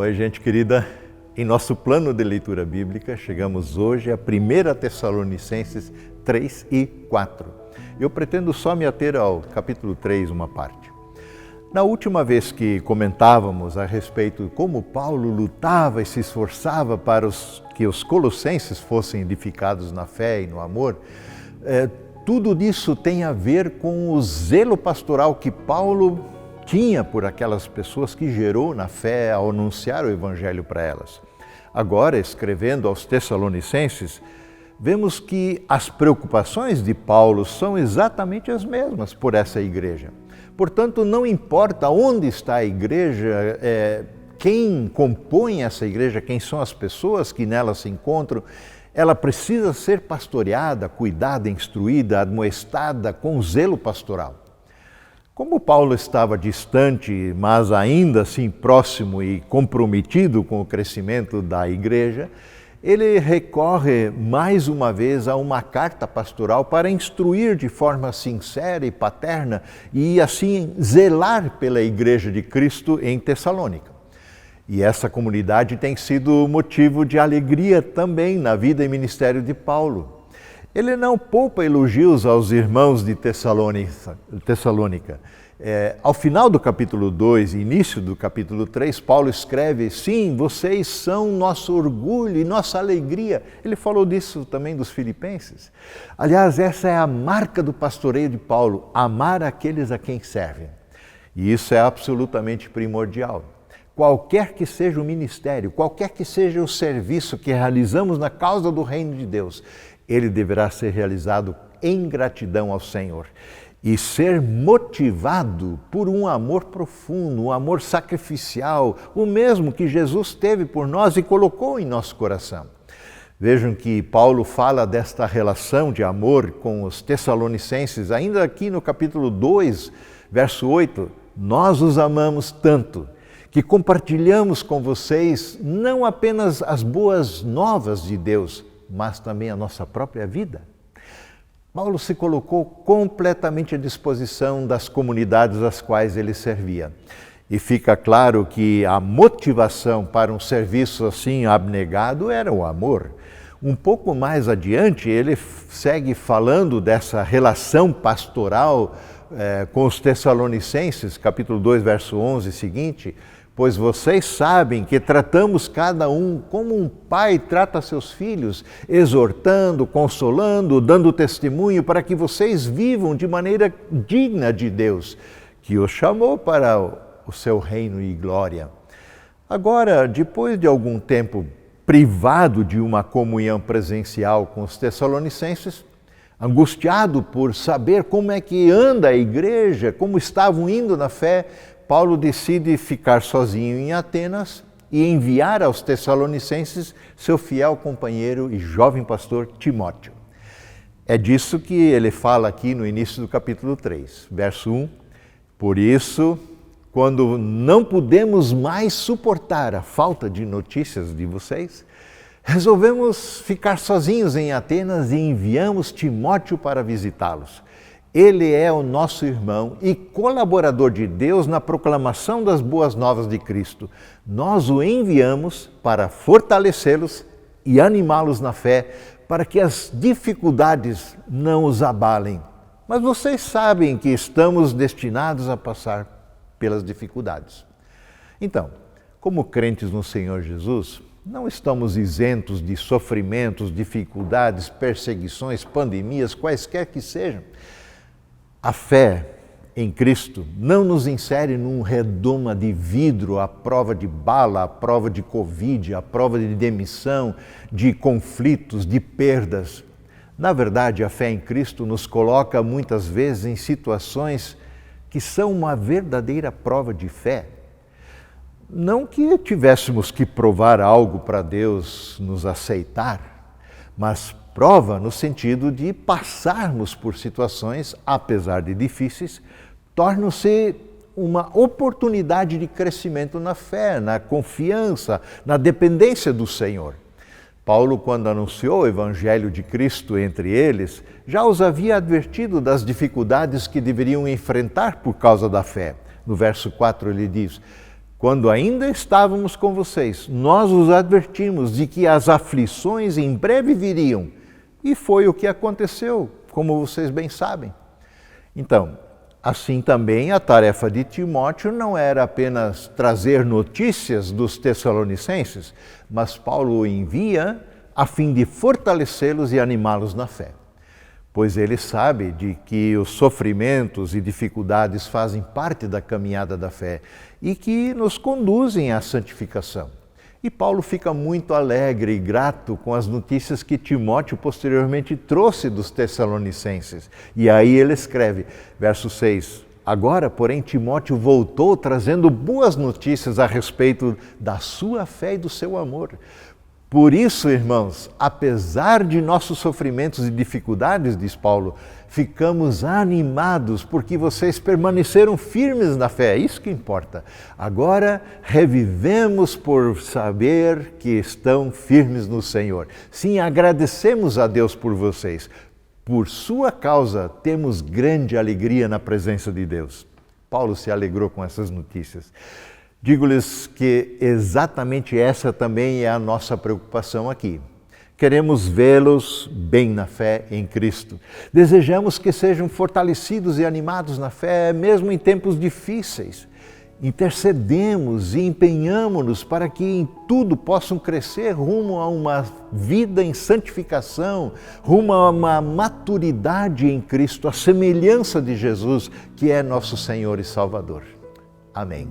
Oi, gente querida. Em nosso plano de leitura bíblica, chegamos hoje a 1 Tessalonicenses 3 e 4. Eu pretendo só me ater ao capítulo 3, uma parte. Na última vez que comentávamos a respeito de como Paulo lutava e se esforçava para que os colossenses fossem edificados na fé e no amor, tudo isso tem a ver com o zelo pastoral que Paulo tinha por aquelas pessoas que gerou na fé ao anunciar o Evangelho para elas. Agora, escrevendo aos Tessalonicenses, vemos que as preocupações de Paulo são exatamente as mesmas por essa igreja. Portanto, não importa onde está a igreja, quem compõe essa igreja, quem são as pessoas que nela se encontram, ela precisa ser pastoreada, cuidada, instruída, admoestada com zelo pastoral. Como Paulo estava distante, mas ainda assim próximo e comprometido com o crescimento da igreja, ele recorre mais uma vez a uma carta pastoral para instruir de forma sincera e paterna e assim zelar pela igreja de Cristo em Tessalônica. E essa comunidade tem sido motivo de alegria também na vida e ministério de Paulo. Ele não poupa elogios aos irmãos de Tessalônica. Ao final do capítulo 2 e início do capítulo 3, Paulo escreve: sim, vocês são nosso orgulho e nossa alegria. Ele falou disso também dos filipenses. Aliás, essa é a marca do pastoreio de Paulo, amar aqueles a quem servem. E isso é absolutamente primordial. Qualquer que seja o ministério, qualquer que seja o serviço que realizamos na causa do reino de Deus, ele deverá ser realizado em gratidão ao Senhor e ser motivado por um amor profundo, um amor sacrificial, o mesmo que Jesus teve por nós e colocou em nosso coração. Vejam que Paulo fala desta relação de amor com os Tessalonicenses, ainda aqui no capítulo 2, verso 8, nós os amamos tanto que compartilhamos com vocês não apenas as boas novas de Deus, mas também a nossa própria vida. Paulo se colocou completamente à disposição das comunidades às quais ele servia. E fica claro que a motivação para um serviço assim abnegado era o amor. Um pouco mais adiante, ele segue falando dessa relação pastoral com os Tessalonicenses, capítulo 2, verso 11 seguinte, pois vocês sabem que tratamos cada um como um pai trata seus filhos, exortando, consolando, dando testemunho para que vocês vivam de maneira digna de Deus, que os chamou para o seu reino e glória. Agora, depois de algum tempo privado de uma comunhão presencial com os Tessalonicenses, angustiado por saber como é que anda a igreja, como estavam indo na fé, Paulo decide ficar sozinho em Atenas e enviar aos Tessalonicenses seu fiel companheiro e jovem pastor Timóteo. É disso que ele fala aqui no início do capítulo 3, verso 1. Por isso, quando não pudemos mais suportar a falta de notícias de vocês, resolvemos ficar sozinhos em Atenas e enviamos Timóteo para visitá-los. Ele é o nosso irmão e colaborador de Deus na proclamação das boas novas de Cristo. Nós o enviamos para fortalecê-los e animá-los na fé, para que as dificuldades não os abalem. Mas vocês sabem que estamos destinados a passar pelas dificuldades. Então, como crentes no Senhor Jesus, não estamos isentos de sofrimentos, dificuldades, perseguições, pandemias, quaisquer que sejam. A fé em Cristo não nos insere num redoma de vidro à prova de bala, à prova de Covid, à prova de demissão, de conflitos, de perdas. Na verdade, a fé em Cristo nos coloca muitas vezes em situações que são uma verdadeira prova de fé. Não que tivéssemos que provar algo para Deus nos aceitar, mas prova no sentido de passarmos por situações, apesar de difíceis, tornam-se uma oportunidade de crescimento na fé, na confiança, na dependência do Senhor. Paulo, quando anunciou o Evangelho de Cristo entre eles, já os havia advertido das dificuldades que deveriam enfrentar por causa da fé. No verso 4 ele diz: quando ainda estávamos com vocês, nós os advertimos de que as aflições em breve viriam. E foi o que aconteceu, como vocês bem sabem. Então, assim também a tarefa de Timóteo não era apenas trazer notícias dos tessalonicenses, mas Paulo o envia a fim de fortalecê-los e animá-los na fé. Pois ele sabe de que os sofrimentos e dificuldades fazem parte da caminhada da fé e que nos conduzem à santificação. E Paulo fica muito alegre e grato com as notícias que Timóteo posteriormente trouxe dos tessalonicenses. E aí ele escreve, verso 6, agora, porém, Timóteo voltou trazendo boas notícias a respeito da sua fé e do seu amor. Por isso, irmãos, apesar de nossos sofrimentos e dificuldades, diz Paulo, ficamos animados porque vocês permaneceram firmes na fé, é isso que importa. Agora revivemos por saber que estão firmes no Senhor. Sim, agradecemos a Deus por vocês. Por sua causa, temos grande alegria na presença de Deus. Paulo se alegrou com essas notícias. Digo-lhes que exatamente essa também é a nossa preocupação aqui. Queremos vê-los bem na fé em Cristo. Desejamos que sejam fortalecidos e animados na fé, mesmo em tempos difíceis. Intercedemos e empenhamo-nos para que em tudo possam crescer rumo a uma vida em santificação, rumo a uma maturidade em Cristo, a semelhança de Jesus, que é nosso Senhor e Salvador. Amém.